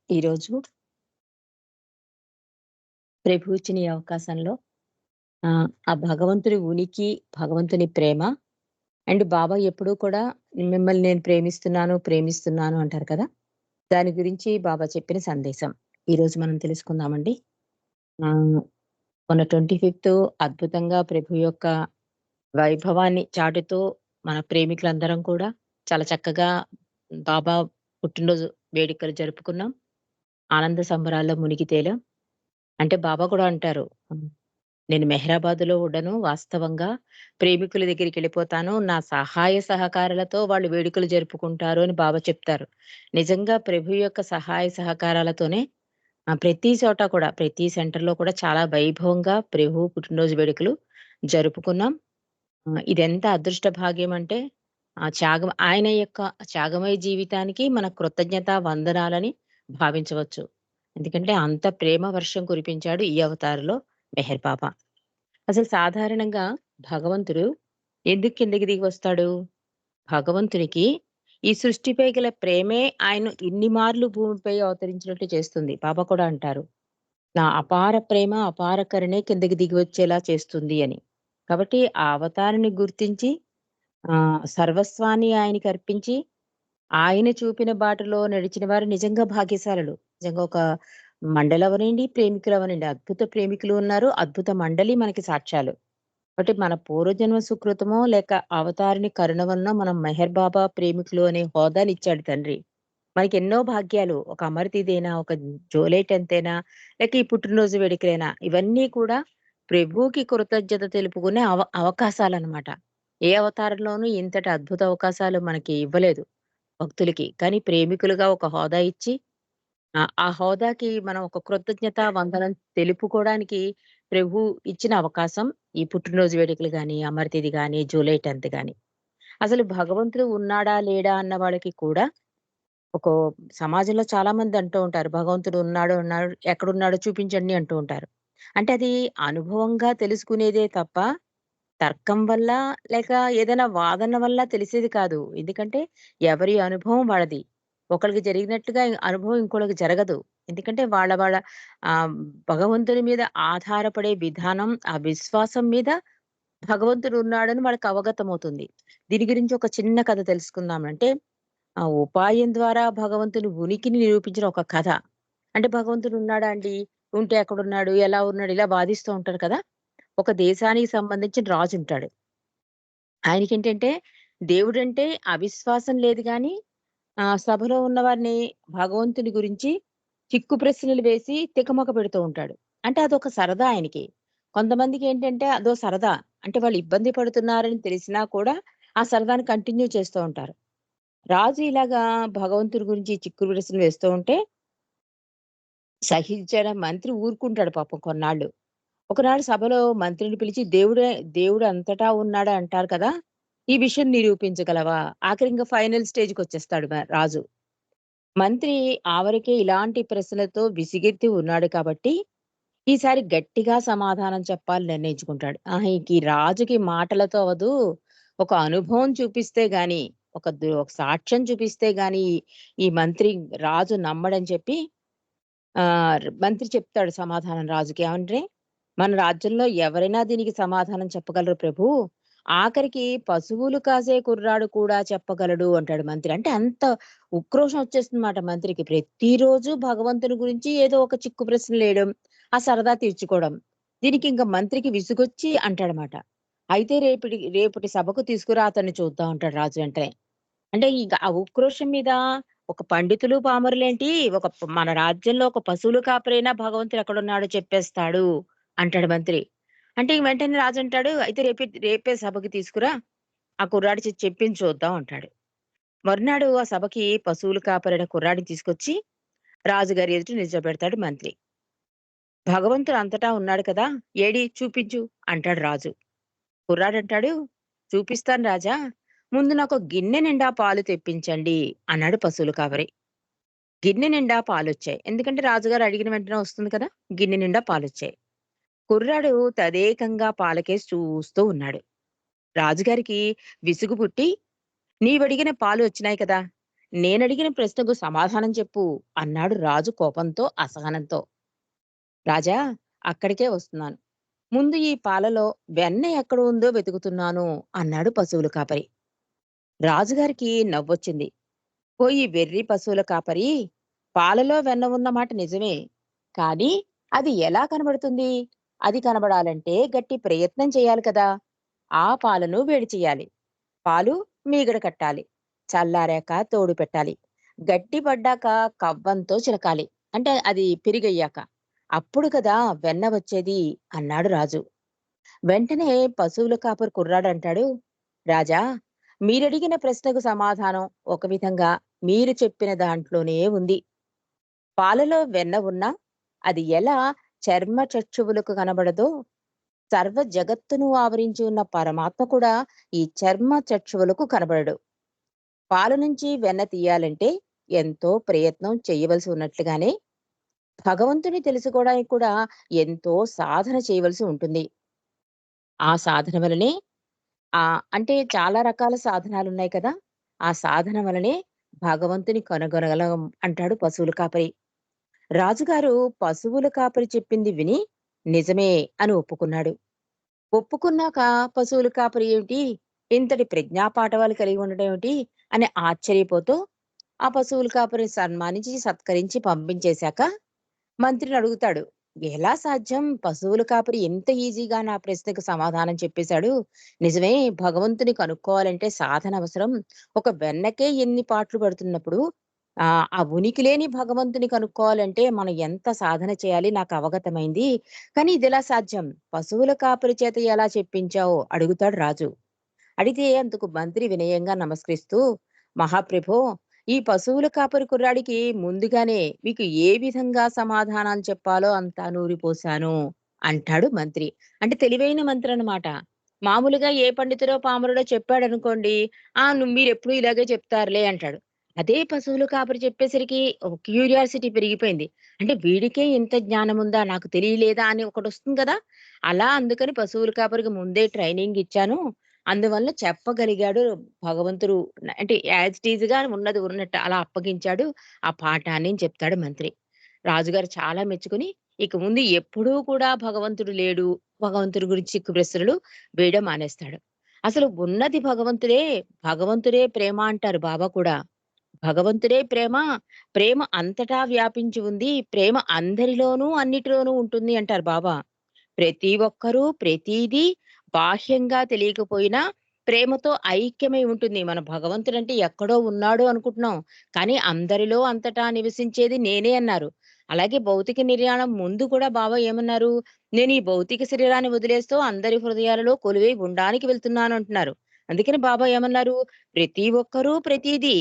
ఈరోజు ప్రభు ఇచ్చిన ఈ అవకాశంలో ఆ భగవంతుడి ఉనికి, భగవంతుని ప్రేమ అండ్ బాబా ఎప్పుడూ కూడా మిమ్మల్ని నేను ప్రేమిస్తున్నాను, ప్రేమిస్తున్నాను అంటారు కదా! దాని గురించి బాబా చెప్పిన సందేశం. ఈరోజు మనం తెలుసుకుందామండి. ఆహ్, మొన్న 25థ్ అద్భుతంగా ప్రభు యొక్క వైభవాన్ని చాటుతూ మన ప్రేమికులందరం కూడా చాలా చక్కగా బాబా పుట్టినరోజు వేడుకలు జరుపుకున్నాం. ఆనంద సంబరాల్లో మునిగి తేలాం. అంటే బాబా కూడా అంటారు. నేను మెహరాబాద్‌లో ఉండను. వాస్తవంగా ప్రేమికుల దగ్గరికెళ్ళిపోతాను. నా సహాయ సహకారాలతో వాళ్ళు వేడుకలు జరుపుకుంటారు అని బాబా చెప్తారు. నిజంగా ప్రభు యొక్క సహాయ సహకారాలతోనే ప్రతి చోట కూడా, ప్రతి సెంటర్‌లో కూడా చాలా వైభవంగా ప్రభు పుట్టినరోజు వేడుకలు జరుపుకున్నాం. ఇదెంత అదృష్ట భాగ్యం అంటే ఆయన యొక్క త్యాగమయ జీవితానికి మన కృతజ్ఞతా వందనాలని భావించవచ్చు. ఎందుకంటే అంత ప్రేమ వర్షం కురిపించాడు ఈ అవతారంలో మెహర్ బాబా. అసలు సాధారణంగా భగవంతుడు ఎందుకు కిందకి దిగి వస్తాడు? భగవంతునికి ఈ సృష్టిపై గల ప్రేమే ఆయన ఇన్ని మార్లు భూమిపై అవతరించినట్టు చేస్తుంది. బాబా కూడా అంటారు. నా అపార ప్రేమ, అపార కరుణే కిందకి దిగి వచ్చేలా చేస్తుంది అని. కాబట్టి ఆ అవతారాన్ని గుర్తించి సర్వస్వాన్ని ఆయనకర్పించి, ఆయన చూపిన బాటలో నడిచిన వారు నిజంగా భాగ్యశాలులు. నిజంగా ఒక మండలవనండి, ప్రేమికులవనండి. అద్భుత ప్రేమికులు ఉన్నారు. అద్భుత మండలి మనకి సాక్ష్యాలు. అంటే మన పూర్వజన్మ సుకృతమో లేక అవతారిని కరుణ వలనో మనం మెహర్ బాబా ప్రేమికులు అనే హోదానిచ్చాడు తండ్రి. మనకెన్నో భాగ్యాలు. ఒక అమరతిథైనా, ఒక జూలై 10థ్ లేక ఈ పుట్టినరోజు వేడుకలైనా ఇవన్నీ కూడా ప్రభువుకి కృతజ్ఞత తెలుపుకునే అవకాశాలనమాట. ఏ అవతారంలోనూ ఇంతటి అద్భుత అవకాశాలు మనకి ఇవ్వలేదు భక్తులకి. కానీ ప్రేమికులుగా ఒక హోదా ఇచ్చి ఆ హోదాకి మనం ఒక కృతజ్ఞత వందనం తెలుపుకోవడానికి ప్రభు ఇచ్చిన అవకాశం ఈ పుట్టినరోజు వేడుకలు గాని, అమరతిథి గాని, జూలై 10థ్ గాని. అసలు భగవంతుడు ఉన్నాడా? లేడా? అన్న వాళ్ళకి కూడా ఒక సమాజంలో చాలా మంది అంటూ ఉంటారు. భగవంతుడు ఉన్నాడు, ఉన్నాడు. ఎక్కడున్నాడో చూపించండి అంటూ ఉంటారు. అంటే అది అనుభవంగా తెలుసుకునేదే తప్ప, తర్కం వల్ల లేక ఏదైనా వాదన వల్ల తెలిసేది కాదు. ఎందుకంటే ఎవరి అనుభవం వాళ్ళది. ఒకళ్ళకి జరిగినట్టుగా అనుభవం ఇంకోళ్ళకి జరగదు. ఎందుకంటే వాళ్ళ వాళ్ళ ఆహ్, భగవంతుని మీద ఆధారపడే విధానం, ఆ విశ్వాసం మీద భగవంతుడు ఉన్నాడని వాళ్ళకి అవగతమవుతుంది. దీని గురించి ఒక చిన్న కథ తెలుసుకుందామంటే ఆ ఉపాయం ద్వారా భగవంతుని ఉనికిని నిరూపించిన ఒక కథ. అంటే భగవంతుడు ఉన్నాడా అండి? ఉంటే ఎక్కడున్నాడు? ఎలా ఉన్నాడు? ఇలా వాదిస్తూ ఉంటారు కదా! ఒక దేశానికి సంబంధించిన రాజుంటాడు. ఆయనకేంటంటే దేవుడంటే అవిశ్వాసం లేదు గానీ సభలో ఉన్నవారిని భగవంతుని గురించి చిక్కు ప్రశ్నలు వేసి తికమక పెడుతూ ఉంటాడు. అంటే అదొక సరదా ఆయనకి. కొంతమందికేంటంటే అదో సరదా. అంటే వాళ్ళు ఇబ్బంది పడుతున్నారని తెలిసినా కూడా ఆ సరదాని కంటిన్యూ చేస్తూ ఉంటారు. రాజు ఇలాగా భగవంతుడి గురించి చిక్కులు ప్రశ్నలు వేస్తూ ఉంటే, సహించిన మంత్రి ఊరుకుంటాడు పాపం కొన్నాళ్ళు. ఒకనాడు సభలో మంత్రిని పిలిచి దేవుడు అంతటా ఉన్నాడు అంటారు కదా! ఈ విషయం నిరూపించగలవా? ఆఖరి ఇంక ఫైనల్ స్టేజ్‌కొచ్చేస్తాడు రాజు. మంత్రి ఆవరికే ఇలాంటి ప్రశ్నలతో విసిగెత్తి ఉన్నాడు కాబట్టి, ఈసారి గట్టిగా సమాధానం చెప్పాలని నిర్ణయించుకుంటాడు. ఆహా! ఇంక ఈ రాజుకి మాటలతో అవ్వదు. ఒక అనుభవం చూపిస్తే గాని, ఒక సాక్ష్యం చూపిస్తే గాని, ఈ మంత్రి రాజు నమ్మడని చెప్పి మంత్రి చెప్తాడు సమాధానం రాజుకి. ఏమంటే, "మన రాజ్యంలో ఎవరైనా దీనికి సమాధానం చెప్పగలరు ప్రభూ. ఆఖరికి పశువులు కాసే కుర్రాడు కూడా చెప్పగలడు" అంటాడు మంత్రి. అంటే అంత ఉక్రోషం వచ్చేస్తుందన్నమాట మంత్రికి. ప్రతిరోజు భగవంతుని గురించి ఏదో ఒక చిక్కు ప్రశ్నలేయడం, ఆ సరదా తీర్చుకోవడం. దీనికి ఇంక మంత్రికి విసుగొచ్చి అంటాడన్నమాట. "అయితే రేపటి సభకు తీసుకురా అతన్ని చూద్దాం" అంటాడు రాజు వెంటనే. అంటే ఇక ఆ ఉక్రోషం మీద ఒక పండితులు, పామరులేంటి మన రాజ్యంలో ఒక పశువులు కాపరైనా భగవంతుడు ఎక్కడున్నాడో చెప్పేస్తాడు అంటాడు మంత్రి. అంటే వెంటనే రాజంటాడు, "అయితే రేపే సభకి తీసుకురా. ఆ కుర్రాడి చేత చెప్పించి చూద్దాం" అంటాడు. మరునాడు ఆ సభకి పశువులు కాపరైన కుర్రాడిని తీసుకొచ్చి రాజుగారి ఎదుట నిల్చోబెడతాడు మంత్రి. "భగవంతుడు అంతటా ఉన్నాడు కదా! ఏడి చూపించు" అంటాడు రాజు. కుర్రాడంటాడు, "చూపిస్తాను రాజా. ముందు నాకో గిన్నె నిండా పాలు తెప్పించండి" అన్నాడు పశువుల కాపరి. గిన్నె నిండా పాలొచ్చాయి. ఎందుకంటే రాజుగారు అడిగిన వెంటనే వస్తుంది కదా! గిన్నె నిండా పాలొచ్చాయి. కుర్రాడు తదేకంగా పాలకేసి చూస్తూ ఉన్నాడు. రాజుగారికి విసుగు పుట్టి, "నీవడిగిన పాలు వచ్చినాయి కదా! నేనడిగిన ప్రశ్నకు సమాధానం చెప్పు అన్నాడు రాజు కోపంతో, అసహనంతో. రాజా, అక్కడికే వస్తున్నాను. ముందు ఈ పాలలో వెన్న ఎక్కడ ఉందో వెతుకుతున్నాను అన్నాడు పశువుల కాపరి. రాజుగారికి నవ్వొచ్చింది. పోయి వెర్రి పశువుల కాపరి, పాలలో వెన్న ఉన్న మాట నిజమే. కానీ అది ఎలా కనబడుతుంది? అది కనబడాలంటే గట్టి ప్రయత్నం చేయాలి కదా! ఆ పాలను వేడి చెయ్యాలి. పాలు మీగడ కట్టాలి. చల్లారాక తోడు పెట్టాలి. గట్టి పడ్డాక కవ్వంతో చిలకాలి. అంటే అది పిరిగయ్యాక. అప్పుడు కదా వెన్న వచ్చేది అన్నాడు రాజు. వెంటనే పశువుల కాపరి కుర్రాడంటాడు, రాజా, మీరడిగిన ప్రశ్నకు సమాధానం ఒక విధంగా మీరు చెప్పిన దాంట్లోనే ఉంది. పాలలో వెన్న ఉన్నా అది ఎలా చర్మ చక్షువులకు కనబడదో, సర్వ జగత్తును ఆవరించి ఉన్న పరమాత్మ కూడా ఈ చర్మ చక్షువులకు కనబడడు. పాల నుంచి వెన్న తీయాలంటే ఎంతో ప్రయత్నం చేయవలసి ఉన్నట్లుగానే, భగవంతుని తెలుసుకోవడానికి కూడా ఎంతో సాధన చేయవలసి ఉంటుంది. ఆ సాధన వలనే అంటే చాలా రకాల సాధనాలున్నాయి కదా! ఆ సాధన వలనే భగవంతుని కనుగొనగలం అంటాడు పశువుల కాపరి. రాజుగారు పశువుల కాపరి చెప్పింది విని నిజమే అని ఒప్పుకున్నాడు. ఒప్పుకున్నాక పశువుల కాపరి ఏమిటి? ఇంతటి ప్రజ్ఞాపాటవాలు కలిగి ఉండడం ఏమిటి? అని ఆశ్చర్యపోతూ ఆ పశువుల కాపరిని సన్మానించి, సత్కరించి పంపించేశాక మంత్రిని అడుగుతాడు. ఎలా సాధ్యం? పశువుల కాపరి ఎంత ఈజీగా నా ప్రశ్నకు సమాధానం చెప్పేశాడు. నిజమే, భగవంతుని కనుక్కోవాలంటే సాధన అవసరం. ఒక వెన్నకే ఎన్ని పాట్లు పడుతున్నప్పుడు ఆ ఉనికి లేని భగవంతుని కనుక్కోవాలంటే మనం ఎంత సాధన చేయాలి నాకు అవగతమైంది. కానీ ఇదెలా సాధ్యం? పశువుల కాపరి చేత ఎలా చెప్పించావు? అడుగుతాడు రాజు. అడిగితే అందుకు మంత్రి వినయంగా నమస్కరిస్తూ, మహాప్రభో, ఈ పశువుల కాపరి కుర్రాడికి ముందుగానే మీకు ఏ విధంగా సమాధానాలు చెప్పాలో అంతా నూరిపోశాను అంటాడు మంత్రి. అంటే తెలివైన మంత్రి అన్నమాట. మామూలుగా ఏ పండితుడో పామరుడో చెప్పాడనుకోండి, మీరెప్పుడు ఇలాగే చెప్తారులే అంటాడు. అదే పశువుల కాపరి చెప్పేసరికి ఒక క్యూరియాసిటీ పెరిగిపోయింది. అంటే వీడికే ఇంత జ్ఞానం ఉందా? నాకు తెలియలేదా? అని ఒకటొస్తుంది కదా! అలా అందుకని పశువుల కాపరికి ముందే ట్రైనింగ్ ఇచ్చాను. అందువల్ల చెప్పగలిగాడు భగవంతుడు. అంటే యాజ్ ఇట్ ఈజ్‌గా ఉన్నది ఉన్నట్టు అలా అప్పగించాడు ఆ పాఠాన్ని అని చెప్తాడు మంత్రి. రాజుగారు చాలా మెచ్చుకొని, ఇక ముందు ఎప్పుడూ కూడా భగవంతుడు లేడు, భగవంతుడి గురించి చిక్కు ప్రశ్నలు వేయడం మానేస్తాడు. అసలు ఉన్నది భగవంతుడే, భగవంతుడే ప్రేమ అంటారు బాబా కూడా. భగవంతుడే ప్రేమ, ప్రేమ అంతటా వ్యాపించి ఉంది, ప్రేమ అందరిలోనూ, అన్నిటిలోనూ ఉంటుంది అంటారు బాబా. ప్రతి ఒక్కరూ ప్రతీదీ బాహ్యంగా తెలియకపోయినా ప్రేమతో ఐక్యమై ఉంటుంది. మన భగవంతుడంటే ఎక్కడో ఉన్నాడు అనుకుంటున్నాం. కానీ అందరిలో అంతటా నివసించేది నేనే అన్నారు. అలాగే భౌతిక నిర్యాణం ముందు కూడా బాబా ఏమన్నారు? నేను ఈ భౌతిక శరీరాన్ని వదిలేస్తూ అందరి హృదయాలలో కొలువై ఉండడానికి వెళ్తున్నాను అంటున్నారు. అందుకని బాబా ఏమన్నారు? ప్రతి ఒక్కరూ ప్రతీదీ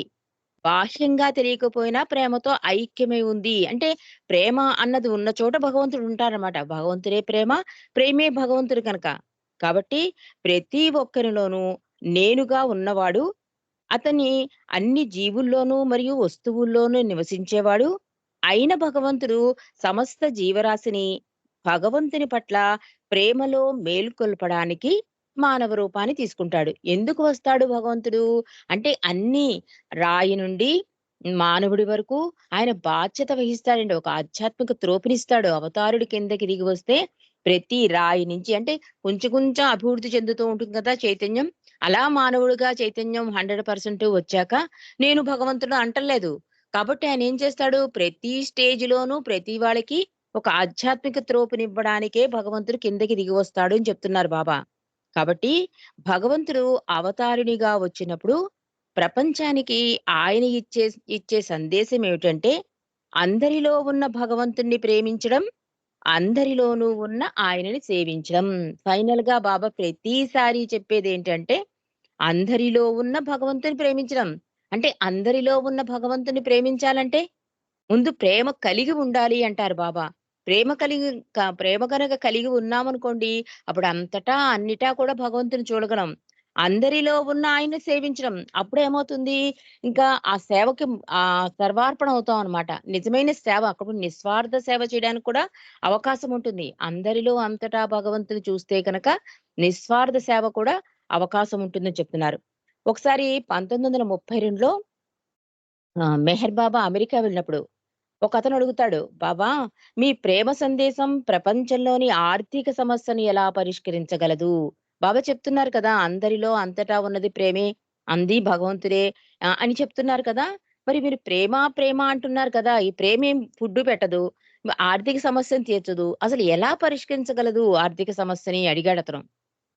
బాహ్యంగా తెలియకపోయినా ప్రేమతో ఐక్యమై ఉంది. అంటే ప్రేమ అన్నది ఉన్న చోట భగవంతుడు ఉంటారన్నమాట. భగవంతుడే ప్రేమ, ప్రేమే భగవంతుడు కనుక. కాబట్టి ప్రతి ఒక్కరిలోనూ నేనుగా ఉన్నవాడు, అతని అన్ని జీవుల్లోనూ మరియు వస్తువుల్లోనూ నివసించేవాడు అయిన భగవంతుడు సమస్త జీవరాశిని భగవంతుని పట్ల ప్రేమలో మేల్కొల్పడానికి మానవ రూపాన్ని తీసుకుంటాడు. ఎందుకు వస్తాడు భగవంతుడు? అంటే అన్నీ రాయి నుండి మానవుడి వరకు ఆయన బాధ్యత వహిస్తాడండి. ఒక ఆధ్యాత్మిక త్రోపినిస్తాడు. అవతారుడు కిందకి దిగి వస్తే ప్రతి రాయి నుంచి అంటే కొంచెం కొంచెం అభివృద్ధి చెందుతూ ఉంటుంది కదా చైతన్యం. అలా మానవుడిగా చైతన్యం 100% వచ్చాక నేను భగవంతుడు అంటలేదు. కాబట్టి ఆయన ఏం చేస్తాడు? ప్రతి స్టేజ్‌లోనూ ప్రతి వాళ్ళకి ఒక ఆధ్యాత్మిక త్రోపినివ్వడానికే భగవంతుడు కిందకి దిగి వస్తాడు అని చెప్తున్నారు బాబా. కాబట్టి భగవంతుడు అవతారునిగా వచ్చినప్పుడు ప్రపంచానికి ఆయన ఇచ్చే సందేశం ఏమిటంటే, అందరిలో ఉన్న భగవంతుణ్ణి ప్రేమించడం, అందరిలోనూ ఉన్న ఆయనని సేవించడం. ఫైనల్‌గా బాబా ప్రతిసారి చెప్పేదేంటంటే, అందరిలో ఉన్న భగవంతుని ప్రేమించడం. అంటే అందరిలో ఉన్న భగవంతుని ప్రేమించాలంటే ముందు ప్రేమ కలిగి ఉండాలి అంటారు బాబా. ప్రేమ గనక కలిగి ఉన్నామనుకోండి, అప్పుడు అంతటా, అన్నిటా కూడా భగవంతుని చూడగలం. అందరిలో ఉన్న ఆయన్ని సేవించడం. అప్పుడేమవుతుంది, ఇంకా ఆ సేవకి సర్వార్పణ అవుతాం అనమాట. నిజమైన సేవ అక్కడ నిస్వార్థ సేవ చేయడానికి కూడా అవకాశం ఉంటుంది. అందరిలో అంతటా భగవంతుని చూస్తే గనక నిస్వార్థ సేవ కూడా అవకాశం ఉంటుందని చెప్తున్నారు. ఒకసారి 1932లో మెహర్ బాబా అమెరికా వెళ్ళినప్పుడు ఒకతను అడుగుతాడు, "బాబా, మీ ప్రేమ సందేశం ప్రపంచంలోని ఆర్థిక సమస్యను ఎలా పరిష్కరించగలదు?" బాబా చెప్తున్నారు కదా! అందరిలో అంతటా ఉన్నది ప్రేమే, అంది భగవంతుడే అని చెప్తున్నారు కదా! మరి మీరు ప్రేమ, ప్రేమ అంటున్నారు కదా! ఈ ప్రేమేం ఫుడ్డు పెట్టదు, ఆర్థిక సమస్యను తీర్చదు. అసలు ఎలా పరిష్కరించగలదు ఆర్థిక సమస్యని అడిగాడతను.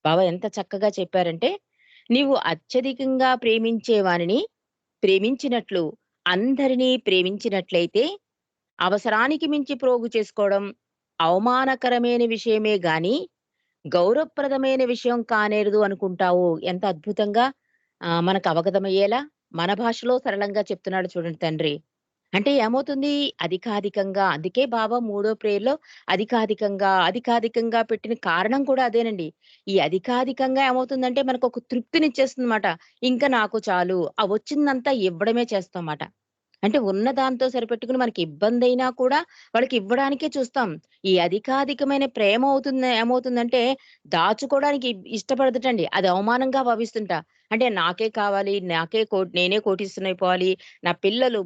బాబా ఎంత చక్కగా చెప్పారంటే, "నీవు అత్యధికంగా ప్రేమించే వానిని ప్రేమించినట్లు అందరినీ ప్రేమించినట్లయితే అవసరానికి మించి ప్రోగు చేసుకోవడం అవమానకరమైన విషయమే గాని, గౌరవప్రదమైన విషయం కానేరదు అనుకుంటావు." ఎంత అద్భుతంగా మనకు అవగతమయ్యేలా మన భాషలో సరళంగా చెప్తున్నాడు చూడండి తండ్రి. అంటే ఏమవుతుంది? అధికాధికంగా అందుకే బాబా మూడో ప్రేయర్‌లో అధికాధికంగా, అధికాధికంగా పెట్టిన కారణం కూడా అదేనండి. ఈ అధికాధికంగా ఏమవుతుందంటే మనకొక తృప్తినిచ్చేస్తుందన్నమాట. ఇంక నాకు చాలు. ఆ వచ్చిందంతా ఇవ్వడమే చేస్తాంమాట. అంటే ఉన్న దాంతో సరిపెట్టుకొని మనకి ఇబ్బందైనా కూడా వాళ్ళకి ఇవ్వడానికే చూస్తాం. ఈ అధికాధికమైన ప్రేమ ఏమవుతుందంటే దాచుకోవడానికి ఇష్టపడదుటండి. అది అవమానంగా భావిస్తుంటా. అంటే నాకే కావాలి, నేనే కోటీశ్వరునైపోవాలి, నా పిల్లలు,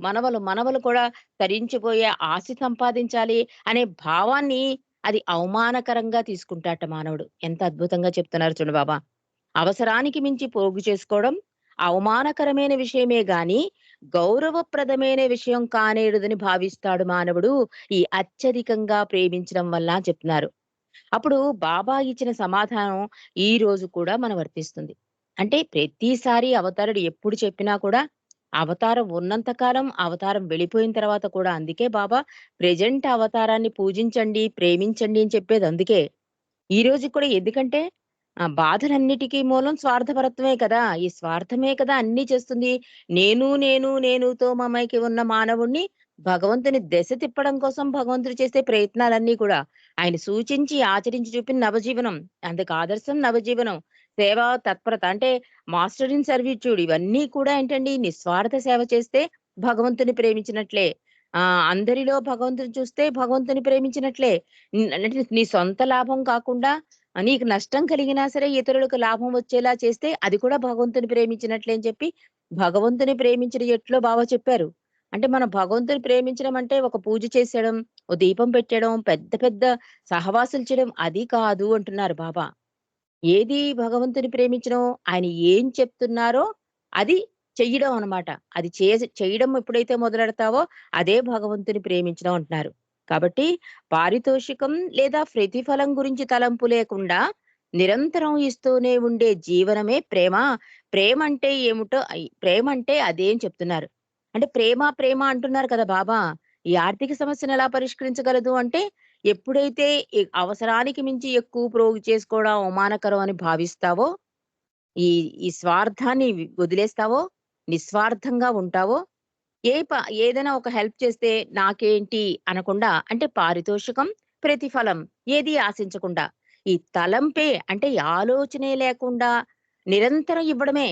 మనవలు కూడా తరించిపోయే ఆస్తి సంపాదించాలి అనే భావాన్ని అది అవమానకరంగా తీసుకుంటాట మానవుడు. ఎంత అద్భుతంగా చెప్తున్నారు చూడు బాబా. అవసరానికి మించి పోగు చేసుకోవడం అవమానకరమైన విషయమే గాని, గౌరవప్రదమైన విషయం కానేరదని భావిస్తాడు మానవుడు ఈ అత్యధికంగా ప్రేమించడం వల్ల చెప్తున్నారు. అప్పుడు బాబా ఇచ్చిన సమాధానం ఈ రోజు కూడా మన వర్తిస్తుంది. అంటే ప్రతిసారి అవతారుడు ఎప్పుడు చెప్పినా కూడా అవతారం ఉన్నంత కాలం, అవతారం వెళ్ళిపోయిన తర్వాత కూడా అందుకే బాబా ప్రెజెంట్ అవతారాన్ని పూజించండి, ప్రేమించండి అని చెప్పేది అందుకే. ఈ రోజుకి కూడా ఎందుకంటే బాధలన్నిటికి మూలం స్వార్థపరత్వమే కదా! ఈ స్వార్థమే కదా అన్నీ చేస్తుంది. నేనుతో మమైకి ఉన్న మానవుడిని భగవంతుని దెస తిప్పడం కోసం భగవంతుడు చేసే ప్రయత్నాలన్నీ కూడా. ఆయన సూచించి, ఆచరించి చూపిన నవజీవనం. అందుకు ఆదర్శం నవజీవనం. సేవా తత్పరత అంటే మాస్టర్ ఇన్ సర్వీట్యూడ్ ఇవన్నీ కూడా ఏంటండి నిస్వార్థ సేవ చేస్తే భగవంతుని ప్రేమించినట్లే. అందరిలో భగవంతుని చూస్తే భగవంతుని ప్రేమించినట్లే. అంటే నీ సొంత లాభం కాకుండా నీకు నష్టం కలిగినా సరే ఇతరులకు లాభం వచ్చేలా చేస్తే అది కూడా భగవంతుని ప్రేమించినట్లే అని చెప్పి, భగవంతుని ప్రేమించడం ఎట్లో బాబా చెప్పారు. అంటే మనం భగవంతుని ప్రేమించడం అంటే ఒక పూజ చేసేయడం, ఓ దీపం పెట్టేయడం, పెద్ద పెద్ద సహవాసాలు చేయడం అది కాదు అంటున్నారు బాబా. ఏది భగవంతుని ప్రేమించడం, ఆయన ఏం చెప్తున్నారో అది చెయ్యడం అన్నమాట. అది చేయడం ఎప్పుడైతే మొదలెడతావో అదే భగవంతుని ప్రేమించడం అంటున్నారు. కాబట్టి పారితోషికం లేదా ప్రతిఫలం గురించి తలంపు లేకుండా నిరంతరం ఇస్తూనే ఉండే జీవనమే ప్రేమ. ప్రేమంటే ఏమిటో ప్రేమంటే అదే అని చెప్తున్నారు. అంటే ప్రేమ, ప్రేమ అంటున్నారు కదా బాబా! ఈ ఆర్థిక సమస్యను ఎలా పరిష్కరించగలదు అంటే ఎప్పుడైతే అవసరానికి మించి ఎక్కువ ప్రోగు చేసుకోవడం అవమానకరం అని భావిస్తావో, ఈ ఈ స్వార్థాన్ని వదిలేస్తావో, నిస్వార్థంగా ఉంటావో, ఏ ప ఏదైనా ఒక హెల్ప్ చేస్తే నాకేంటి అనకుండా అంటే పారితోషికం, ప్రతిఫలం ఏది ఆశించకుండా, ఈ తలంపే అంటే ఈ ఆలోచనే లేకుండా నిరంతరం ఇవ్వడమే.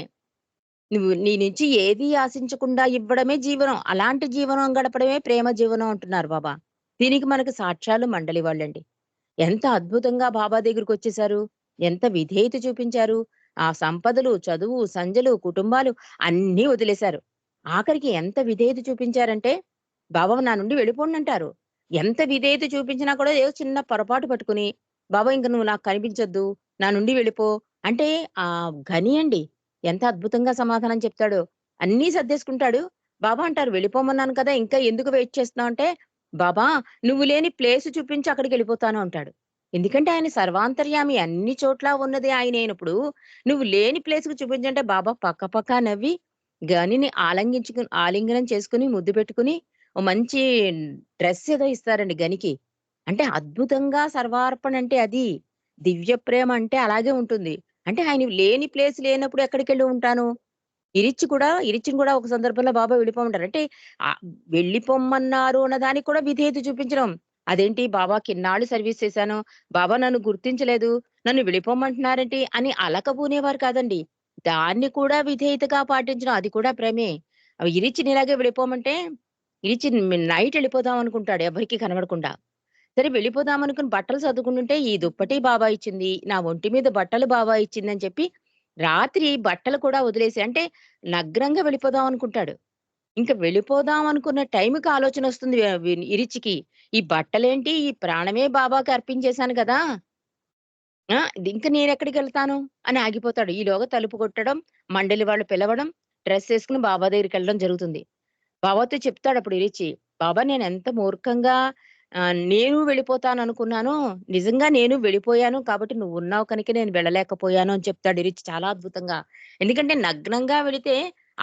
నువ్వు నీ నుంచి ఏది ఆశించకుండా ఇవ్వడమే జీవనం. అలాంటి జీవనం గడపడమే ప్రేమ జీవనం అంటున్నారు బాబా. దీనికి మనకు సాక్ష్యాలు మండలి వాళ్ళండి. ఎంత అద్భుతంగా బాబా దగ్గరికొచ్చేసారు. ఎంత విధేయత చూపించారు. ఆ సంపదలు, చదువు, సంజలు, కుటుంబాలు అన్నీ వదిలేశారు. ఆఖరికి ఎంత విధేయత చూపించారంటే, "బాబా నా నుండి వెళ్ళిపోండంటారు." ఎంత విధేయత చూపించినా కూడా ఏదో చిన్న పొరపాటు పట్టుకుని, "బాబా ఇంక నువ్వు నాకు కనిపించొద్దు. నా నుండి వెళ్ళిపో." అంటే ఘని అండి. ఎంత అద్భుతంగా సమాధానం చెప్తాడో. అన్నీ సర్దేసుకుంటాడు. బాబా అంటారు, "వెళ్ళిపోమన్నాను కదా! ఇంకా ఎందుకు వెయిట్ చేస్తున్నావు" అంటే, "బాబా నువ్వు లేని ప్లేస్ చూపించి అక్కడికెళ్ళిపోతాను" అంటాడు. ఎందుకంటే ఆయన సర్వాంతర్యామి అన్ని చోట్ల ఉన్నది ఆయనైనప్పుడు, నువ్వు లేని ప్లేస్‌కి చూపించంటే బాబా పక నవ్వి గనిని ఆలింగనం చేసుకొని, ముద్దు పెట్టుకొని, ఓ మంచి డ్రెస్ ఏదో ఇస్తారండి గనికి. అంటే అద్భుతంగా సర్వార్పణ అంటే అది. దివ్య ప్రేమ అంటే అలాగే ఉంటుంది. అంటే ఆయన లేని ప్లేస్ లేనప్పుడు ఎక్కడికెళ్ళి ఉంటాను? ఇరిచ్చిని కూడా ఒక సందర్భంలో బాబా వెళ్ళిపోమంటారు. అంటే ఆహ్, వెళ్ళిపొమ్మన్నారు అన్న దానికి కూడా విధేయత చూపించడం. అదేంటి బాబాకి ఇన్నాళ్ళు సర్వీస్ చేశాను. బాబా నన్ను గుర్తించలేదు. నన్ను వెళ్ళిపోమంటున్నారేంటి అని అలకబూనేవారు కాదండి. దాన్ని కూడా విధేయతగా పాటించడం అది కూడా ప్రేమే. ఇరిచ్చిని ఇలాగే వెళ్ళిపోమంటే నైట్ వెళ్ళిపోదాం అనుకుంటాడు ఎవరికీ కనబడకుండా. సరే వెళ్ళిపోదాం అనుకుని బట్టలు సర్దుకుంటుంటే ఈ దుప్పటి బాబా ఇచ్చింది. నా ఒంటి మీద బట్టలు బాబా ఇచ్చిందని చెప్పి రాత్రి బట్టలు కూడా వదిలేసి అంటే నగ్నంగా వెళ్ళిపోదాం అనుకుంటాడు. ఇంక వెళ్ళిపోదాం అనుకున్న టైంకి ఆలోచనొస్తుంది ఇరిచికి. ఈ బట్టలేంటి? ఈ ప్రాణమే బాబాకి అర్పించేశాను గదా! ఆ! ఇంక నేనెక్కడికెళ్తాను అని ఆగిపోతాడు. ఈలోగా తలుపు కొట్టడం, మండలి వాళ్ళు పిలవడం, డ్రెస్సేసుకొని బాబా దగ్గరికెళ్ళడం జరుగుతుంది. బాబాతో చెప్తాడప్పుడు ఇరిచి, "బాబా నేనెంత మూర్ఖంగా నేను వెళ్ళిపోతాననుకున్నాను. నిజంగా నేను వెళ్ళిపోయాను. కాబట్టి నువ్వున్నావు కనుక నేను వెళ్ళలేకపోయాను" అని చెప్తాడు ఇరిచి చాలా అద్భుతంగా. ఎందుకంటే నగ్నంగా వెళితే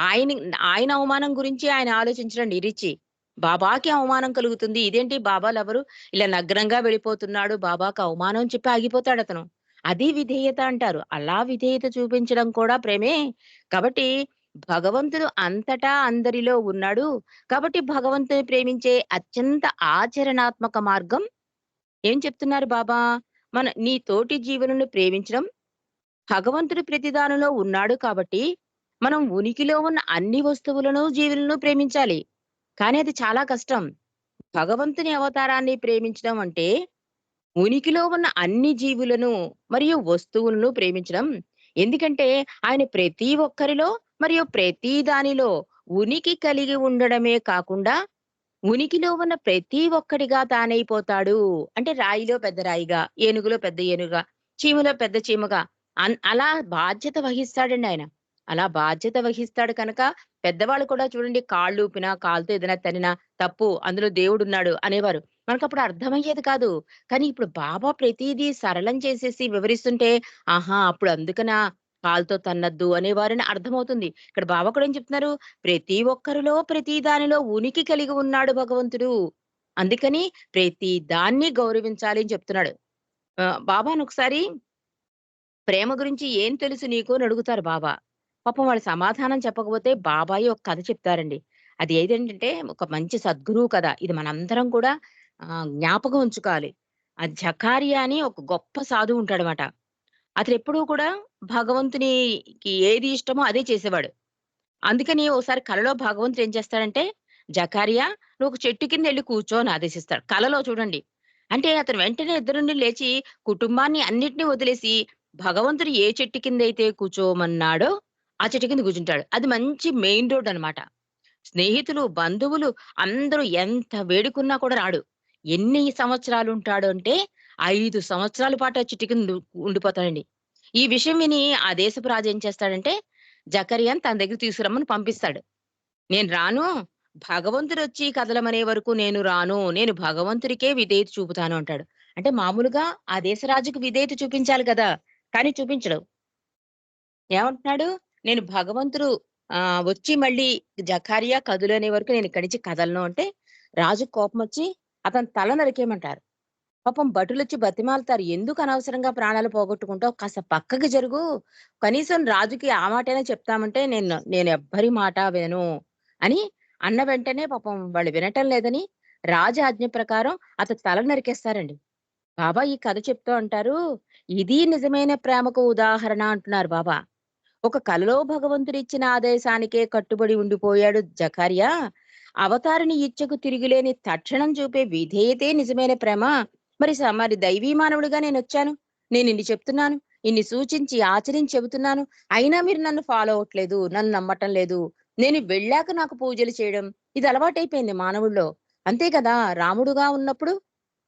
ఆయని ఆయన అవమానం గురించి ఆయన ఆలోచించడండి ఇరిచి. బాబాకి అవమానం కలుగుతుంది. ఇదేంటి బాబాలెవరు ఇలా నగ్నంగా వెళ్ళిపోతున్నాడు. బాబాకు అవమానం అని చెప్పి ఆగిపోతాడతను. అది విధేయత అంటారు. అలా విధేయత చూపించడం కూడా ప్రేమే. కాబట్టి భగవంతుడు అంతటా అందరిలో ఉన్నాడు. కాబట్టి భగవంతుని ప్రేమించే అత్యంత ఆచరణాత్మక మార్గం ఏం చెప్తున్నారు బాబా? నీ తోటి జీవులను ప్రేమించడం, భగవంతుడు ప్రతి దానిలో ఉన్నాడు కాబట్టి, మనం ఉనికిలో ఉన్న అన్ని వస్తువులను, జీవులను ప్రేమించాలి. కానీ అది చాలా కష్టం. భగవంతుని అవతారాన్ని ప్రేమించడం అంటే, ఉనికిలో ఉన్న అన్ని జీవులను మరియు వస్తువులను ప్రేమించడం. ఎందుకంటే, ఆయన ప్రతి ఒక్కరిలో మరియు ప్రతి దానిలో ఉనికి కలిగి ఉండడమే కాకుండా, ఉనికిలో ఉన్న ప్రతి ఒక్కడిగా తానైపోతాడు. అంటే రాయిలో పెద్ద రాయిగా, ఏనుగులో పెద్ద ఏనుగుగా, చీమలో పెద్ద చీమగా అలా బాధ్యత వహిస్తాడండి ఆయన. అలా బాధ్యత వహిస్తాడు కనుక పెద్దవాళ్ళు కూడా చూడండి కాళ్ళూపినా, కాలుతో ఏదైనా తన్నినా తప్పు అందులో దేవుడున్నాడు అనేవారు. మనకప్పుడు అర్థమయ్యేది కాదు. కానీ ఇప్పుడు బాబా ప్రతీదీ సరళం చేసేసి వివరిస్తుంటే, ఆహా! అప్పుడు అందుకనా కాలుతో తన్నొద్దు అనేవారని అర్థమవుతుంది. ఇక్కడ బాబా కూడా ఏం చెప్తున్నారు? ప్రతి ఒక్కరిలో, ప్రతి దానిలో ఉనికి కలిగి ఉన్నాడు భగవంతుడు. అందుకని ప్రతి దాన్ని గౌరవించాలి అని చెప్తున్నాడు. బాబానొకసారి ప్రేమ గురించి ఏం తెలుసు నీకు అని అడుగుతారు బాబా. పాపం వాళ్ళు సమాధానం చెప్పకపోతే బాబాయే ఒక కథ చెప్తారండి. అది ఏదేంటంటే ఒక మంచి సద్గురువు కథ. ఇది మనందరం కూడా జ్ఞాపకం ఉంచుకోవాలి. ఆ జకారియా అని ఒక గొప్ప సాధువు ఉంటాడనమాట. అతనెప్పుడూ కూడా భగవంతునికి ఏది ఇష్టమో అదే చేసేవాడు. అందుకని ఓసారి కలలో భగవంతుడు ఏం చేస్తాడంటే, "జకారియా నువ్వు ఒక చెట్టు కిందెళ్లి కూర్చో" అని ఆదేశిస్తాడు. కలలో చూడండి. అంటే అతను వెంటనే నిద్ర నుండి లేచి కుటుంబాన్ని అన్నిటిని వదిలేసి భగవంతుడు ఏ చెట్టు కిందైతే కూర్చోమన్నాడో ఆ చెట్టు కింద కూర్చుంటాడు. అది మంచి మెయిన్ రోడ్ అన్నమాట. స్నేహితులు, బంధువులు అందరూ ఎంత వేడుకున్నా కూడా రాడు. ఎన్ని సంవత్సరాలుంటాడు అంటే 5 సంవత్సరాల పాటు ఆ చెట్టు కింద ఉండిపోతాడండి. ఈ విషయం విని ఆ దేశపు రాజు ఏం చేస్తాడంటే, జకర్యాని తన దగ్గరికి తీసుకురమ్మని పంపిస్తాడు. "నేను రాను. భగవంతుడొచ్చి కదలమనే వరకు నేను రాను. నేను భగవంతుడికే విధేయత చూపుతాను" అంటాడు. అంటే మామూలుగా ఆ దేశ రాజుకి విధేయత చూపించాలి కదా! కానీ చూపించడు. ఏమంటున్నాడు? నేను భగవంతుడు వచ్చి మళ్ళీ జకారియా కదులనే వరకు నేను ఇక్కడి నుంచి కదలను అంటే, రాజుకి కోపమొచ్చి అతని తల నరికేయమంటారు. పాపం భటులొచ్చి బతిమాలుతారు. "ఎందుకు అనవసరంగా ప్రాణాలు పోగొట్టుకుంటావు? కాస్త పక్కకి జరుగు. కనీసం రాజుకి ఆ మాటైనా చెప్తామంటే, నేనెవ్వరి మాట వినను" అని అన్న వెంటనే పాపం వాళ్ళు వినటం లేదని రాజు ఆజ్ఞ ప్రకారం అతని తల నరికేస్తారండి. బాబా ఈ కథ చెప్తూ అంటారు, "ఇది నిజమైన ప్రేమకు ఉదాహరణ" అంటున్నారు బాబా. ఒక కలలో భగవంతుడిచ్చిన ఆదేశానికే కట్టుబడి ఉండిపోయాడు జకర్యా. అవతారిని ఇచ్చకు తిరుగులేని తక్షణం చూపే విధేయతే నిజమైన ప్రేమ. మరి దైవీ మానవుడిగా నేనొచ్చాను. నేనిన్ని చెప్తున్నాను. ఇన్ని సూచించి, ఆచరించి చెబుతున్నాను. అయినా మీరు నన్ను ఫాలో అవ్వట్లేదు. నన్ను నమ్మటం లేదు. నేను వెళ్ళాక నాకు పూజలు చేయడం ఇది అలవాటైపోయింది మానవుల్లో. అంతే కదా! రాముడుగా ఉన్నప్పుడు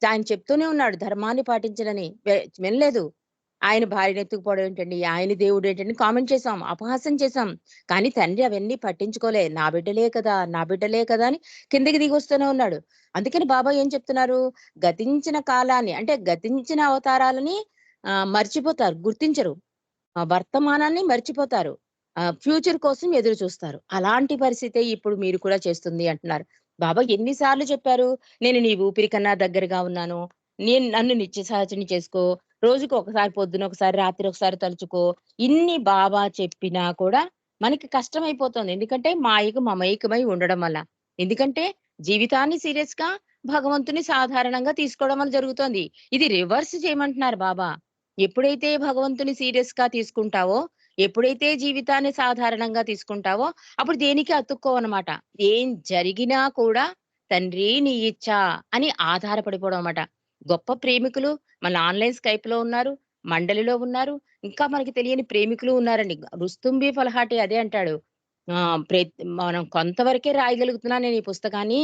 ఆయన చెప్తూనే ఉన్నాడు ధర్మాన్ని పాటించడని. వినలేదు. ఆయన భార్యను ఎత్తుకుపోవడం ఏంటండి? ఆయన దేవుడేంటండి? కామెంట్ చేసాం. అపహాస్యం చేసాం. కానీ తండ్రి అవన్నీ పట్టించుకోలే. నా బిడ్డలే కదా! నా బిడ్డలే కదా! అని కిందకి దిగొస్తూనే ఉన్నాడు. అందుకని బాబా ఏం చెప్తున్నారు? గతించిన కాలాన్ని అంటే గతించిన అవతారాలని మర్చిపోతారు. గుర్తించరు. వర్తమానాన్ని మర్చిపోతారు. ఫ్యూచర్ కోసం ఎదురు చూస్తారు. అలాంటి పరిస్థితే ఇప్పుడు మీరు కూడా చేస్తుంది అంటున్నారు. బాబా ఎన్ని సార్లు చెప్పారు? నేను నీ ఊపిరి కన్నా దగ్గరగా ఉన్నాను. నన్ను నిత్య సహచరిని చేసుకో. రోజుకి ఒకసారి పొద్దున ఒకసారి, రాత్రి ఒకసారి తలుచుకో. ఇన్ని బాబా చెప్పినా కూడా మనకి కష్టమైపోతుంది. ఎందుకంటే మాయకు మమైకమై ఉండడం వల్ల. ఎందుకంటే జీవితాన్ని సీరియస్‌గా, భగవంతుని సాధారణంగా తీసుకోవడం వల్ల జరుగుతోంది. ఇది రివర్స్ చేయమంటున్నారు బాబా. ఎప్పుడైతే భగవంతుని సీరియస్‌గా తీసుకుంటావో, ఎప్పుడైతే జీవితాన్ని సాధారణంగా తీసుకుంటావో, అప్పుడు దేనికి అతుక్కోవనమాట. ఏం జరిగినా కూడా తండ్రి నీ ఇచ్చ అని ఆధారపడిపోవడం మాట. గొప్ప ప్రేమికులు మన ఆన్‌లైన్ స్కైప్‌లో ఉన్నారు. మండలిలో ఉన్నారు. ఇంకా మనకి తెలియని ప్రేమికులు ఉన్నారండి. రుస్తుంబి ఫలహాటి అదే అంటాడు. ఆ! మనం కొంతవరకే రాయగలుగుతున్నాను నేను ఈ పుస్తకాన్ని.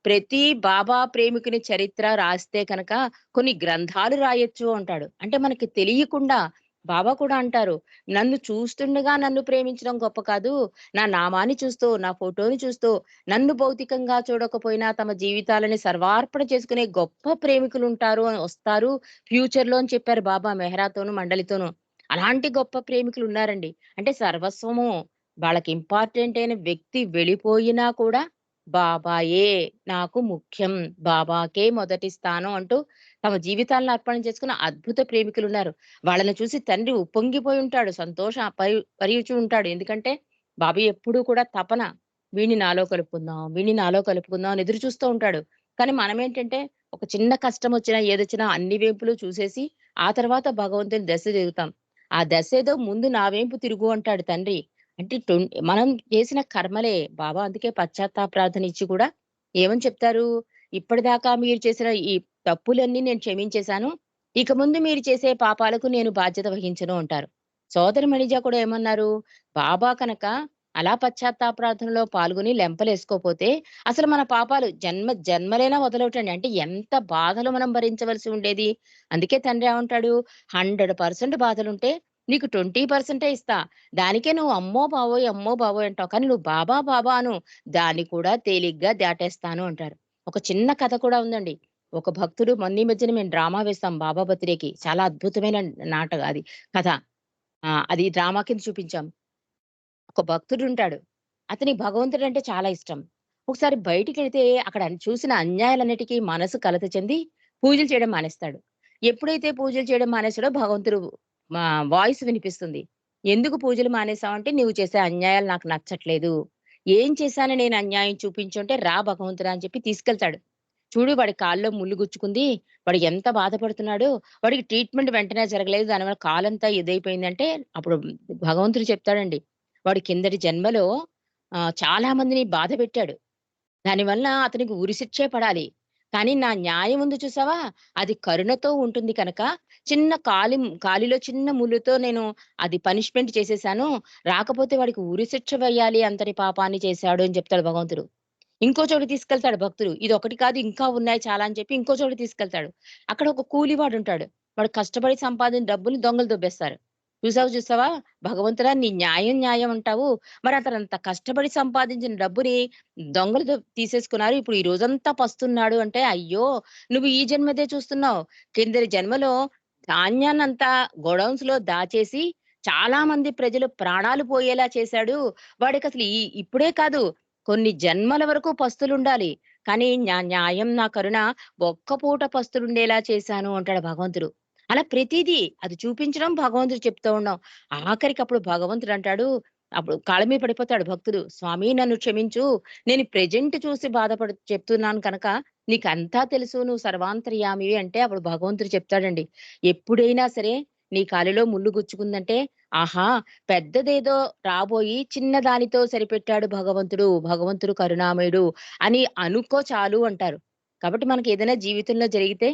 ప్రతి బాబా ప్రేమికుని చరిత్ర రాస్తే కనుక కొన్ని గ్రంథాలు రాయొచ్చు అంటాడు. అంటే మనకి తెలియకుండా బాబా కూడా అంటారు, "నన్ను చూస్తుండగా నన్ను ప్రేమించడం గొప్ప కాదు. నా నామాన్ని చూస్తూ, నా ఫోటోని చూస్తూ, నన్ను భౌతికంగా చూడకపోయినా తమ జీవితాలని సర్వార్పణ చేసుకునే గొప్ప ప్రేమికులుంటారు వస్తారు ఫ్యూచర్‌లో" అని చెప్పారు బాబా మెహరాతోను, మండలితోను. అలాంటి గొప్ప ప్రేమికులున్నారండి. అంటే సర్వస్వము వాళ్ళకి ఇంపార్టెంట్ అయిన వ్యక్తి వెళ్ళిపోయినా కూడా బాబాయే నాకు ముఖ్యం. బాబాకే మొదటి స్థానం అంటూ తమ జీవితాలను అర్పణ చేసుకున్న అద్భుత ప్రేమికులున్నారు. వాళ్ళని చూసి తండ్రి ఉప్పొంగిపోయి ఉంటాడు. సంతోషం పరియుచు ఉంటాడు. ఎందుకంటే బాబు ఎప్పుడూ కూడా తపన వీడిని నాలో కలుపుకుందాం, వీడిని నాలో కలుపుకుందాం అని ఎదురు చూస్తూ ఉంటాడు. కానీ మనమేంటంటే ఒక చిన్న కష్టమొచ్చినా, ఏదొచ్చినా అన్ని వైపులు చూసేసి ఆ తర్వాత భగవంతుని దశ తిరుగుతాం. ఆ దశేదో ముందు నా వైపు తిరుగు అంటాడు తండ్రి. అంటే మనం చేసిన కర్మలే. బాబా అందుకే పశ్చాత్తాప ప్రార్థన ఇచ్చి కూడా ఏమని చెప్తారు? "ఇప్పటిదాకా మీరు చేసిన ఈ తప్పులన్నీ నేను క్షమించేశాను. ఇక ముందు మీరు చేసే పాపాలకు నేను బాధ్యత వహించను" అంటారు. సోదరి మణిజ కూడా ఏమన్నారు? బాబా కనుక అలా పశ్చాత్తాప ప్రార్థనలో పాల్గొని లెంపలేసుకోపోతే అసలు మన పాపాలు జన్మలైనా వదలవుటండి. అంటే ఎంత బాధలు మనం భరించవలసి ఉండేది. అందుకే తండ్రి ఏమంటాడు? "100% బాధలుంటే నీకు 20% ఇస్తా. దానికే నువ్వు అమ్మో బాబోయ్ అంటావు. కానీ నువ్వు బాబా బాబా అను. దాన్ని కూడా తేలిగ్గా దాటేస్తాను" అంటారు. ఒక చిన్న కథ కూడా ఉందండి. ఒక భక్తుడు మొన్న ఈ మధ్యన మేము డ్రామా వేసాం బాబా బర్త్‌డేకి. చాలా అద్భుతమైన అది కథ. అది డ్రామా కింద చూపించాం. ఒక భక్తుడుంటాడు. అతనికి భగవంతుడంటే చాలా ఇష్టం. ఒకసారి బయటికెళ్తే అక్కడ చూసిన అన్యాయాలన్నిటికి మనసు కలత చెంది పూజలు చేయడం మానేస్తాడు. ఎప్పుడైతే పూజలు చేయడం మానేసాడో భగవంతుడు మా వాయిస్ వినిపిస్తుంది. "ఎందుకు పూజలు మానేసావంటే, "నువ్వు చేసే అన్యాయాలు నాకు నచ్చట్లేదు. ఏం చేశాను నేను అన్యాయం చూపించుంటే రా భగవంతుడా" అని చెప్పి తీసుకెళ్తాడు. చూడు వాడి కాల్లో ముల్లు గుచ్చుకుంది. వాడు ఎంత బాధపడుతున్నాడో. వాడికి ట్రీట్‌మెంట్ వెంటనే జరగలేదు. దానివల్ల కాలంతా ఇదైపోయిందంటే అప్పుడు భగవంతుడు చెప్తాడండి. వాడు కిందటి జన్మలో చాలా మందిని బాధపెట్టాడు. దానివల్ల అతనికి ఉరిశిక్షే పడాలి. కానీ నా న్యాయం ఉంది చూసావా? అది కరుణతో ఉంటుంది కనుక కాలిలో చిన్న ముల్లుతో నేను అది పనిష్మెంట్ చేసేసాను. రాకపోతే వాడికి ఉరిశిక్ష వేయాలి అంతటి పాపాన్ని చేశాడు అని చెప్తాడు భగవంతుడు. ఇంకో చోటకి తీసుకెళ్తాడు భక్తుడు. ఇదొకటి కాదు ఇంకా ఉన్నాయి చాలా అని చెప్పి ఇంకో చోటకి తీసుకెళ్తాడు. అక్కడ ఒక కూలివాడుంటాడు. వాడు కష్టపడి సంపాదించిన డబ్బుని దొంగలు దొబ్బేస్తారు. చూసావా భగవంతుడా నీ న్యాయం న్యాయం అంటావు. మరి అతనంత కష్టపడి సంపాదించిన డబ్బుని దొంగలు తీసేసుకున్నారు. ఇప్పుడు ఈ రోజంతా పస్తున్నాడు అంటే, అయ్యో! నువ్వు ఈ జన్మదే చూస్తున్నావు. కిందటి జన్మలో ధాన్యాన్నంతా గోడౌన్స్‌లో దాచేసి చాలా మంది ప్రజలు ప్రాణాలు పోయేలా చేశాడు. వాడికసలు ఇప్పుడే కాదు కొన్ని జన్మల వరకు పస్తులుండాలి. కానీ నా న్యాయం, నా కరుణ ఒక్క పూట పస్తులుండేలా చేశాను అంటాడు భగవంతుడు. అలా ప్రతీదీ అది చూపించడం భగవంతుడు చెప్తూ ఉన్నాం. ఆఖరికప్పుడు భగవంతుడంటాడు అప్పుడు కాళ్ళ మీద పడిపోతాడు భక్తుడు. "స్వామి నన్ను క్షమించు. నేను ప్రెజెంట్ చూసి చెప్తున్నాను కనుక నీకంతా తెలుసు. నువ్వు సర్వాంతర్యామివి" అంటే అప్పుడు భగవంతుడు చెప్తాడండి. ఎప్పుడైనా సరే నీ కాలిలో ముల్లు గుచ్చుకుందంటే, ఆహా! పెద్దదేదో రాబోయి చిన్నదానితో సరిపెట్టాడు భగవంతుడు. భగవంతుడు కరుణామయుడు అని అనుకో చాలు అంటారు. కాబట్టి మనకేదైనా జీవితంలో జరిగితే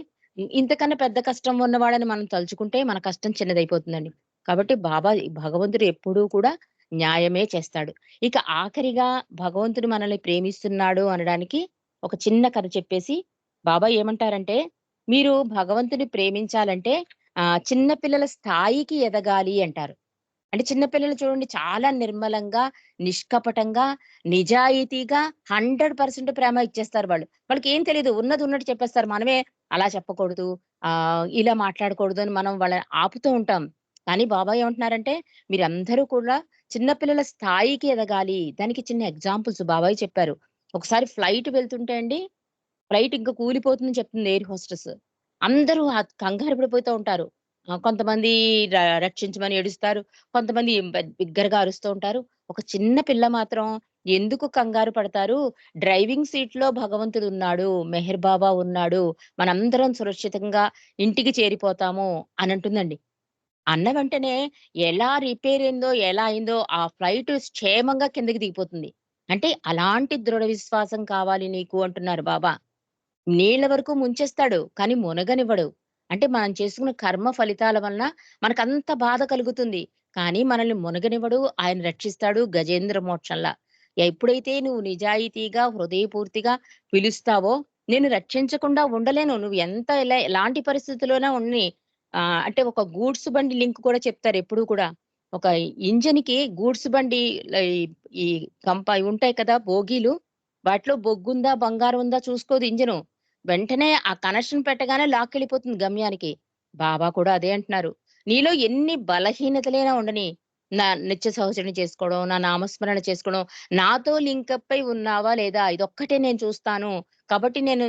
ఇంతకన్నా పెద్ద కష్టం ఉన్నవాడని మనం తలుచుకుంటే మన కష్టం చిన్నదైపోతుందండి. కాబట్టి భగవంతుడు ఎప్పుడూ కూడా న్యాయమే చేస్తాడు. ఇక ఆఖరిగా భగవంతుడు మనల్ని ప్రేమిస్తున్నాడు అనడానికి ఒక చిన్న కథ చెప్పేసి బాబా ఏమంటారంటే, మీరు భగవంతుని ప్రేమించాలంటే చిన్న పిల్లల స్థాయికి ఎదగాలి అంటారు. అంటే చిన్న పిల్లలు చూడండి చాలా నిర్మలంగా, నిష్కపటంగా, నిజాయితీగా 100% ప్రేమ ఇచ్చేస్తారు వాళ్ళు. వాళ్ళకేం తెలీదు. ఉన్నది ఉన్నట్టు చెప్పేస్తారు. మనమే అలా చెప్పకూడదు, ఇలా మాట్లాడకూడదు అని మనం వాళ్ళని ఆపుతూ ఉంటాం. కానీ బాబా ఏమంటున్నారంటే, మీరందరూ కూడా చిన్న పిల్లల స్థాయికి ఎదగాలి. దానికి చిన్న ఎగ్జాంపుల్స్ బాబాయ్ చెప్పారు. ఒకసారి ఫ్లైట్ వెళ్తుంటే అండి ఫ్లైట్ ఇంక కూలిపోతుందని చెప్తుంది ఎయిర్ హోస్టెస్. అందరూ కంగారు పడిపోతూ ఉంటారు. కొంతమంది రక్షించమని ఏడుస్తారు. కొంతమంది బిగ్గరగా అరుస్తూ ఉంటారు. ఒక చిన్న పిల్ల మాత్రం ఎందుకు కంగారు పడతారు? డ్రైవింగ్ సీట్‌లో భగవంతుడున్నాడు. మెహర్ బాబా ఉన్నాడు. మనందరం సురక్షితంగా ఇంటికి చేరిపోతాము అనంటుందండి. అన్న వెంటనే ఎలా రిపేర్ అయిందో, ఎలా అయిందో ఆ ఫ్లైట్ క్షేమంగా కిందకి దిగిపోతుంది. అంటే అలాంటి దృఢ విశ్వాసం కావాలి నీకు అంటున్నారు బాబా. నీళ్ళ వరకు ముంచేస్తాడు. కానీ మునగనివ్వడు. అంటే మనం చేసుకున్న కర్మ ఫలితాల వలన మనకంత బాధ కలుగుతుంది. కానీ మనల్ని మునగనివ్వడు. ఆయన రక్షిస్తాడు గజేంద్ర మోక్షంలా. ఎప్పుడైతే నువ్వు నిజాయితీగా, హృదయపూర్తిగా పిలుస్తావో, నిన్ను రక్షించకుండా ఉండలేను. నువ్వు ఎంత ఎలాంటి పరిస్థితిలోనా ఉన్ని అంటే ఒక గూడ్స్ బండి లింక్ కూడా చెప్తారు ఎప్పుడూ కూడా. ఒక ఇంజిన్‌కి గూడ్స్ బండి ఈ ఈ ఇవి ఉంటాయి కదా! బోగీలు. వాటిలో బొగ్గుందా, బంగారం ఉందా చూసుకోదు ఇంజిను. వెంటనే ఆ కనెక్షన్ పెట్టగానే లాక్కెళ్ళిపోతుంది గమ్యానికి. బాబా కూడా అదే అంటున్నారు. నీలో ఎన్ని బలహీనతలైనా ఉండని, నా నిత్య సహచరణ చేసుకోవడం, నా నామస్మరణ చేసుకోవడం, నాతో లింకప్ అయి ఉన్నావా లేదా? ఇదొక్కటే నేను చూస్తాను. కాబట్టి నేను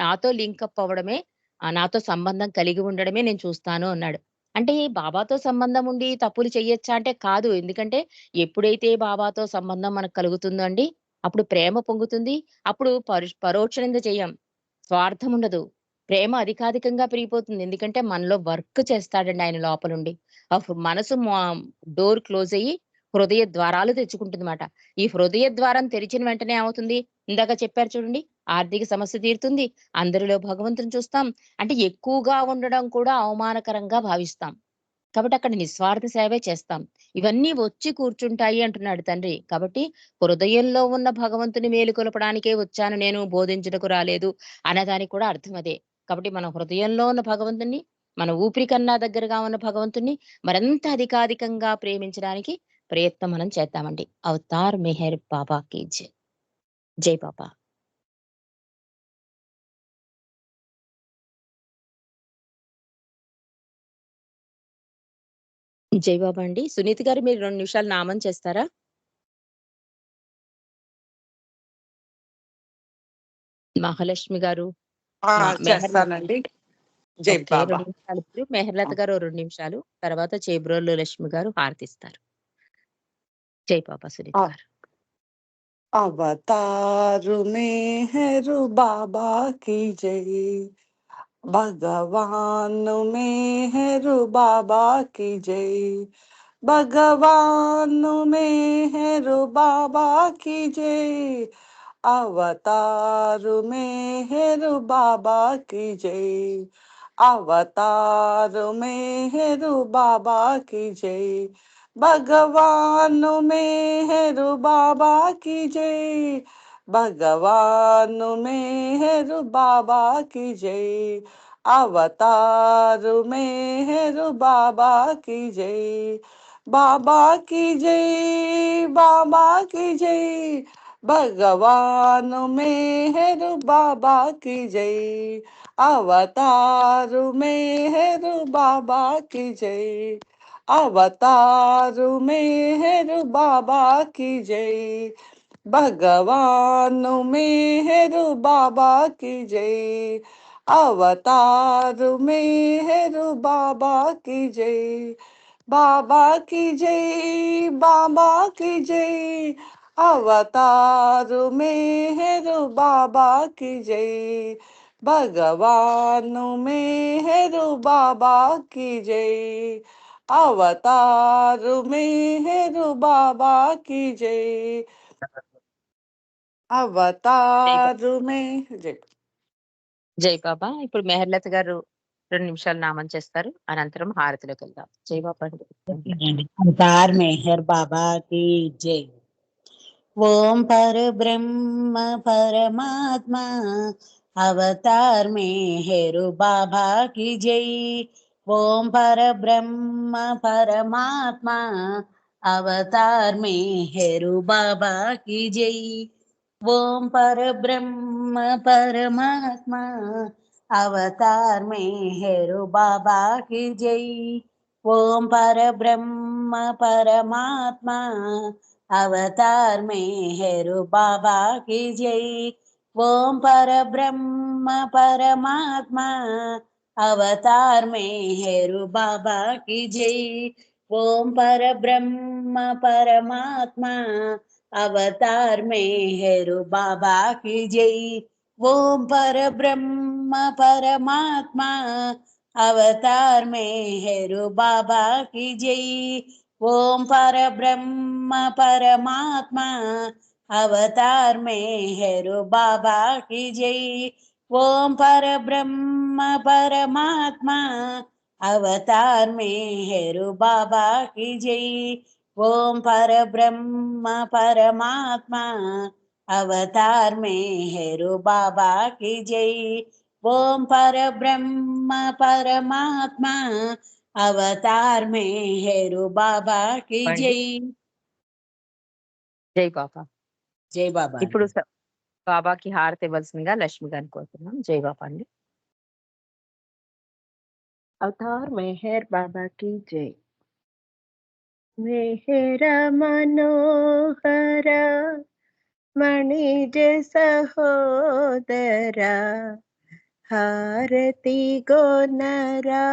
నాతో లింకప్ అవ్వడమే, నాతో సంబంధం కలిగి ఉండడమే నేను చూస్తాను అన్నాడు. అంటే బాబాతో సంబంధం ఉండి తప్పులు చెయ్యొచ్చా అంటే కాదు. ఎందుకంటే ఎప్పుడైతే బాబాతో సంబంధం మనకు కలుగుతుందో అండి, అప్పుడు ప్రేమ పొంగుతుంది. అప్పుడు పరోక్షంగా చెయ్యం. స్వార్థం ఉండదు. ప్రేమ అధికాధికంగా పెరిగిపోతుంది. ఎందుకంటే మనలో వర్క్ చేస్తాడండి ఆయన లోపలుండి. మనసు డోర్ క్లోజ్ అయ్యి హృదయ ద్వారాలు తెరుచుకుంటుందన్నమాట. ఈ హృదయ ద్వారం తెరిచిన వెంటనే ఏమవుతుంది? ఇందాక చెప్పారు చూడండి. ఆర్థిక సమస్య తీరుతుంది. అందరిలో భగవంతుని చూస్తాం. అంటే ఎక్కువగా ఉండడం కూడా అవమానకరంగా భావిస్తాం. కాబట్టి అక్కడ నిస్వార్థ సేవే చేస్తాం. ఇవన్నీ వచ్చి కూర్చుంటాయి అంటున్నాడు తండ్రి. కాబట్టి హృదయంలో ఉన్న భగవంతుని మేలుకొలపడానికే వచ్చాను నేను, బోధించుటకు రాలేదు అన్నదానికి కూడా అర్థం అదే. కాబట్టి మన హృదయంలో ఉన్న భగవంతుడిని, మన ఊపిరి కన్నా దగ్గరగా ఉన్న భగవంతుడిని మరింత అధికాధికంగా ప్రేమించడానికి ప్రయత్నం మనం చేద్దామండి. అవతార్ మెహర్ బాబా కీ జై. జై బాబా. జై బాబా అండి. సునీత గారు మీరు 2 నిమిషాలు నామం చేస్తారా? మహాలక్ష్మి గారు, ఆ! మెహర్‌లత. చేస్తానండి. జై ఓకే. బాబా! 2 నిమిషాలు మీరు, మెహర్‌లత ఆ! గారు ఓ 2 నిమిషాలు. తర్వాత చేబ్రోలు లక్ష్మి గారు హారతిస్తారు. జై బాబా సునీత ఆ! గారు. అవతారు మెహరు బాబా की जय, भगवान मेहर बाबा की जय, भगवान मेहर बाबा की जय, अवतार मेहर बाबा की जय, अवतार मेहर बाबा की जय, भगवान मेहर बाबा की जय, भगवान मेहर बाबा की जय, अवतार मेहर बाबा की जय, बाबा की जय, बाबा की जय, भगवान मेहर बाबा की जय, अवतार मेहर बाबा की जय, अवतार मेहर बाबा की जय, भगवान मेहर बाबा की जय, अवतार मेहर बाबा की जय, बाबा की जय, बाबा की जय, अवतार मेहर बाबा की जय, भगवान मेहर बाबा की जय, अवतार मेहर बाबा की जय, జై బాబా. अवतार में जय। జై బాబా. ఇప్పుడు మెహర్‌లత గారు 2 నిమిషాలు నామం చేస్తారు. అనంతరం హారతిలోకెళ్దాం. జై బాబా అండి. ఓకేనండి. అవతార్ మెహర్ బాబా की जय। ओम पर ब्रह्म परमात्मा अवतार मेहर बाबा की जय। ओम पर ब्रह्म परमात्मा अवतार मेहर बाबा की जय। ओम पर ब्रह्म परमात्मा अवतार मेहर बाबा की जय। ओम पर ब्रह्म परमात्मा अवतार मेहर बाबा की जय। ओम पर ब्रह्म परमात्मा अवतार मेहर बाबा की जय। ओम पर ब्रह्म परमात्मा अवतार मेहर बाबा की जय। ओम पर ब्रह्म परमात्मा अवतार मेहर बाबा की जय। ओम पर ब्रह्म परमात्मा अवतार मेहर बाबा की जय। ओम पर ब्रह्म परमात्मा अवतार मेहर बाबा की जय। ओम पर ब्रह्म परमात्मा अवतार मेहर बाबा की जय। ओम पर ब्रह्म परमात्मा अवतार मेहर बाबा की అండి जय। జై బాబా. जय बाबा ఇప్పుడు బాబాకి హారతి ఇవ్వాల్సిందిగా లక్ష్మి గారిని కోరుతున్నాం. జై బాబా అండి. अवतार मेहर बाबा की जय। मेहर मनोहर मणिज सहोदरा हारती गोनरा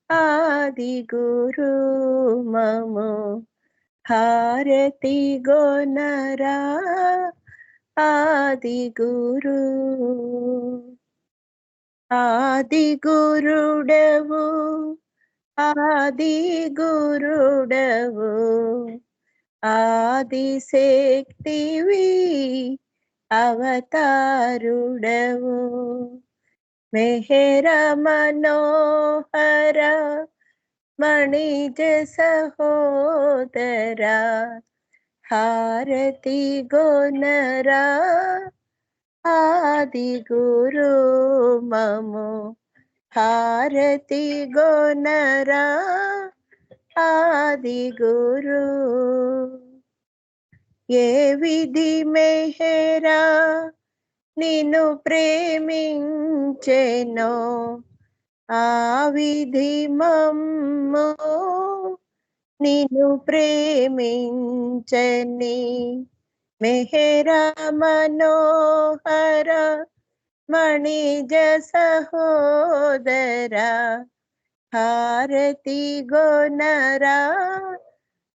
आदि गुरु ममो हारती गोनरा आदि गुरु आदि गुरुडवु आदि गुरुडवु आदिशक्तिवी అవతారుడవు మెహర మనోహర మణిజ సహోదర హారతి గోనరా ఆది గురు మము హారతి గోనరా ఆది గురు ఏ విధి మెహరా నిన్ను ప్రేమించెనో ఆ విధి మమ్ము నిన్ను ప్రేమించని మెహరా మనోహర మణిజ సహోదర హారతి గోనరా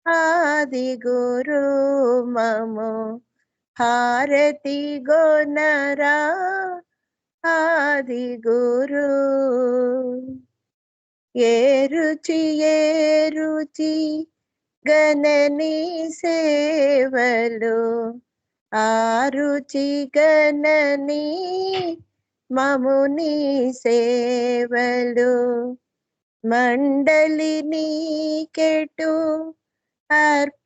ఆది గురు మము హారతి గోనరా ఆది గురు ఏ రుచి గణని సేవలు ఆ రుచి గణని మముని సేవలు మండలిని కెటు అర్పణమయ్యిరో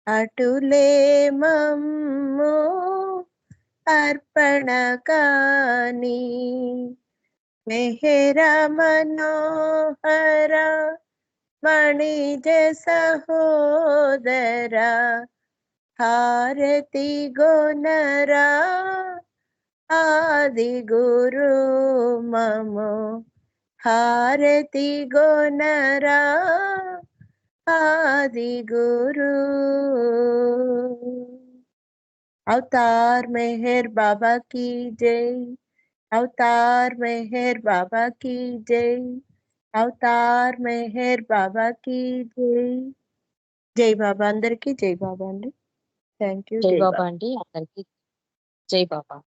అటులే మమ్ము అర్పణ కాని మెహరా మనోహర మణిజ సహోదర హారతి గోనరా ఆది గురు మము హారతి గోనరా ఆది గురు अवतार मेहर बाबा की जय। अवतार मेहर बाबा की जय। अवतार मेहर बाबा की जय। जय बाबा अंदर की जय बाबा अंडी। थैंक यू జై जय బాబా बाबा। అండి అందరికి. జై బాబా.